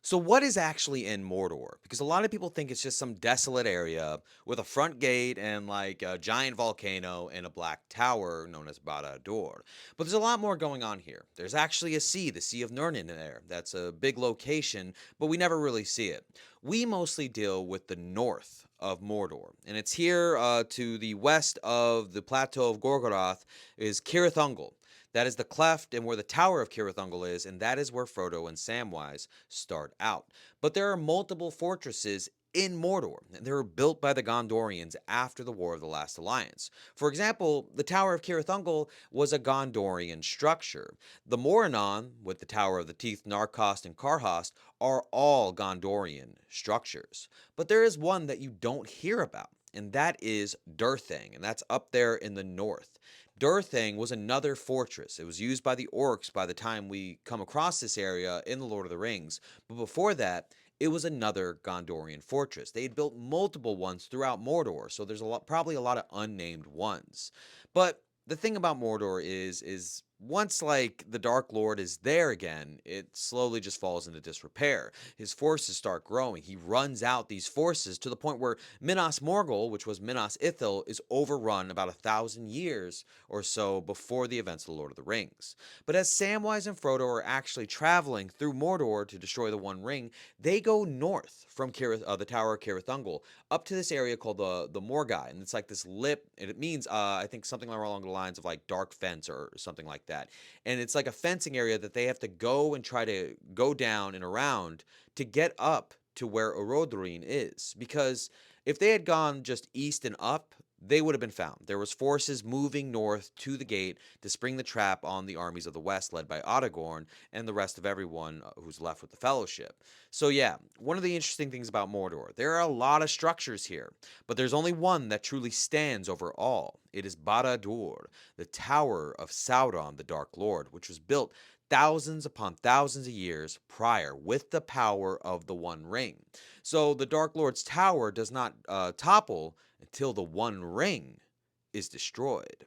So, what is actually in Mordor? Because a lot of people think it's just some desolate area with a front gate and like a giant volcano and a black tower known as Barad-dûr. But there's a lot more going on here. There's actually a sea, the Sea of Nurnin, there. That's a big location, but we never really see it. We mostly deal with the north of Mordor, and it's here to the west of the plateau of Gorgoroth is Cirith Ungol. That is the cleft and where the Tower of Cirith Ungol is, and that is where Frodo and Samwise start out. But there are multiple fortresses in Mordor, and they were built by the Gondorians after the War of the Last Alliance. For example, the Tower of Cirith Ungol was a Gondorian structure. The Morannon, with the Tower of the Teeth, Narcost, and Karhost, are all Gondorian structures. But there is one that you don't hear about, and that is Durthang, and that's up there in the north. Durthang was another fortress. It was used by the orcs by the time we come across this area in The Lord of the Rings. But before that, it was another Gondorian fortress. They had built multiple ones throughout Mordor, so there's probably a lot of unnamed ones. But the thing about Mordor is once like the Dark Lord is there again, it slowly just falls into disrepair. His forces start growing. He runs out these forces to the point where Minas Morgul, which was Minas Ithil, is overrun about 1,000 years or so before the events of the Lord of the Rings. But as Samwise and Frodo are actually traveling through Mordor to destroy the One Ring, they go north from the Tower of Cirith Ungol up to this area called the Morgai, and it's like this lip, and it means I think something along the lines of like dark fence or something like that. And it's like a fencing area that they have to go and try to go down and around to get up to where Orodruin is, because if they had gone just east and up, they would have been found. There was forces moving north to the gate to spring the trap on the armies of the west led by Aragorn and the rest of everyone who's left with the fellowship. So yeah, one of the interesting things about Mordor, there are a lot of structures here, but there's only one that truly stands over all. It is Barad-dûr, the Tower of Sauron the Dark Lord, which was built thousands upon thousands of years prior with the power of the One Ring. So the Dark Lord's tower does not topple until the One Ring is destroyed.